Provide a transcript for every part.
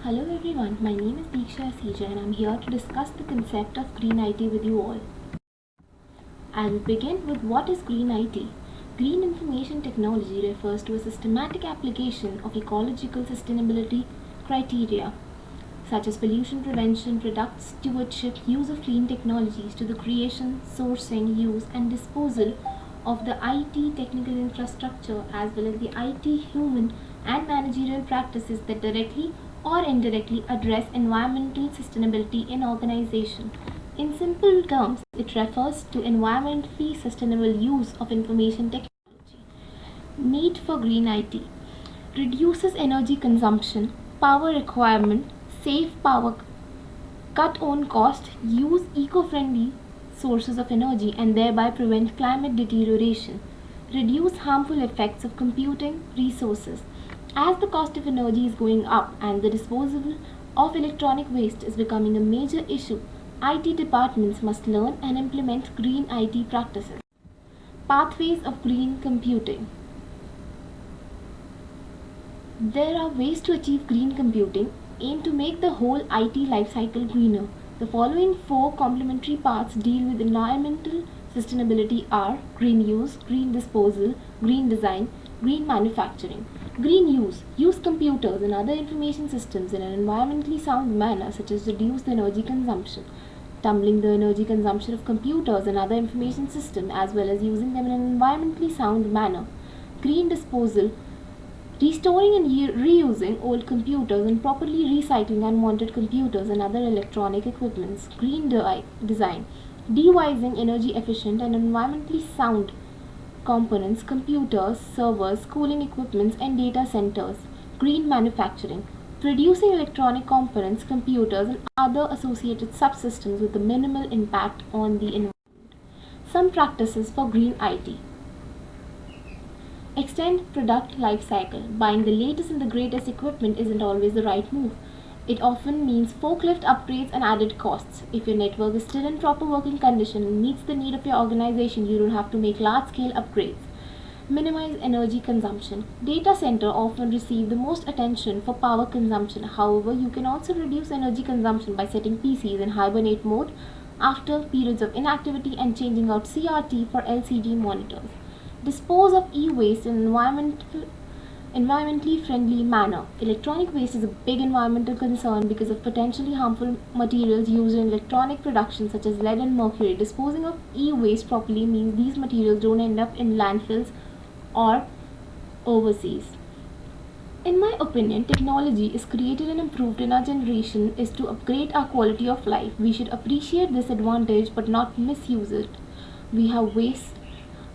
Hello everyone, my name is Deeksha Asija and I'm here to discuss the concept of green IT with you all. I will begin with what is green IT. Green information technology refers to a systematic application of ecological sustainability criteria such as pollution prevention, product stewardship, use of clean technologies to the creation, sourcing, use and disposal of the IT technical infrastructure as well as the IT human and managerial practices that directly or indirectly address environmental sustainability in organization. In simple terms, it refers to environmentally sustainable use of information technology. Need for green IT reduces energy consumption, power requirement, save power, cut on cost, use eco-friendly sources of energy and thereby prevent climate deterioration, reduce harmful effects of computing resources. As the cost of energy is going up and the disposal of electronic waste is becoming a major issue, IT departments must learn and implement green IT practices. Pathways of green computing. There are ways to achieve green computing. Aim to make the whole IT lifecycle greener. The following four complementary paths deal with environmental sustainability are green use, green disposal, green design, green manufacturing. Green use. Use computers and other information systems in an environmentally sound manner such as reduce the energy consumption. Tumbling the energy consumption of computers and other information systems as well as using them in an environmentally sound manner. Green disposal. Restoring and reusing old computers and properly recycling unwanted computers and other electronic equipments. Green design. Devising energy efficient and environmentally sound components, computers, servers, cooling equipments, and data centers. Green manufacturing. Producing electronic components, computers, and other associated subsystems with a minimal impact on the environment. Some practices for green IT. Extend product life cycle. Buying the latest and the greatest equipment isn't always the right move. It often means forklift upgrades and added costs. If your network is still in proper working condition and meets the need of your organization, you don't have to make large-scale upgrades. Minimize energy consumption. Data center often receive the most attention for power consumption. However, you can also reduce energy consumption by setting PCs in hibernate mode after periods of inactivity and changing out CRT for LCD monitors. Dispose of e-waste in an environmentally friendly manner. Electronic waste is a big environmental concern because of potentially harmful materials used in electronic production such as lead and mercury. Disposing of e-waste properly means these materials don't end up in landfills or overseas. In my opinion, technology is created and improved in our generation is to upgrade our quality of life. We should appreciate this advantage but not misuse it. We have waste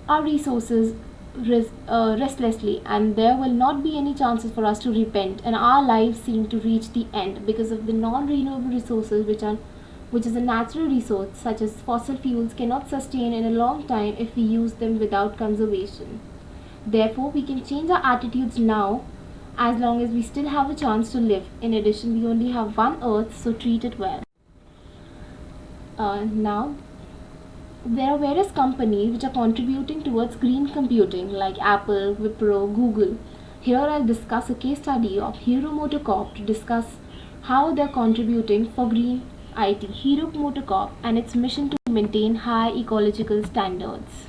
our resources restlessly and there will not be any chances for us to repent and our lives seem to reach the end because of the non-renewable resources which is a natural resource such as fossil fuels cannot sustain in a long time if we use them without conservation. Therefore, we can change our attitudes now as long as we still have a chance to live. In addition, we only have one earth, so treat it well. Now, there are various companies which are contributing towards green computing like Apple, Wipro, Google. Here I'll discuss a case study of Hero MotoCorp to discuss how they're contributing for green IT. Hero MotoCorp and its mission to maintain high ecological standards.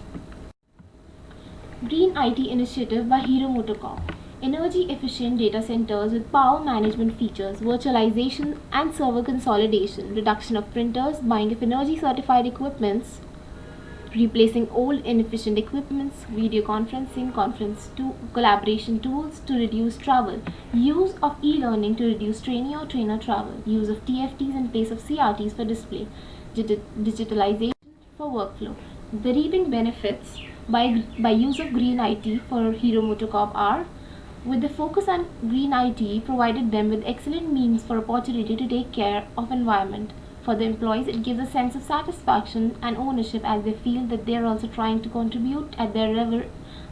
Green IT initiative by Hero MotoCorp. Energy efficient data centers with power management features, virtualization and server consolidation, reduction of printers, buying of energy certified equipments, replacing old inefficient equipments, video conferencing, collaboration tools to reduce travel, use of e-learning to reduce trainee or trainer travel, use of TFTs in place of CRTs for display, digitalization for workflow. The reaping benefits by use of green IT for Hero MotoCorp are with the focus on green IT provided them with excellent means for opportunity to take care of environment. For the employees, it gives a sense of satisfaction and ownership as they feel that they are also trying to contribute at their level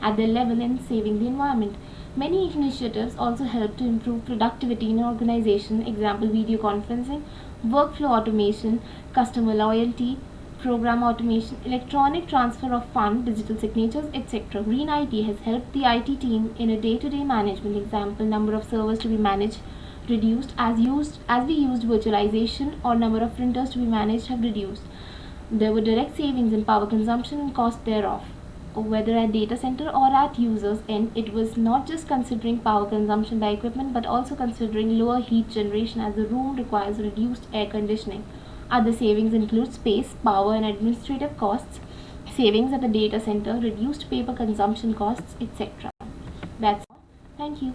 in saving the environment. Many initiatives also help to improve productivity in an organization, example video conferencing, workflow automation, customer loyalty, program automation, electronic transfer of funds, digital signatures, etc. Green IT has helped the IT team in a day-to-day management, example number of servers to be managed reduced as we used virtualization, or number of printers to be managed have reduced. There were direct savings in power consumption and cost thereof. Whether at data center or at users end, it was not just considering power consumption by equipment but also considering lower heat generation as the room requires reduced air conditioning. Other savings include space, power and administrative costs, savings at the data center, reduced paper consumption costs, etc. That's all. Thank you.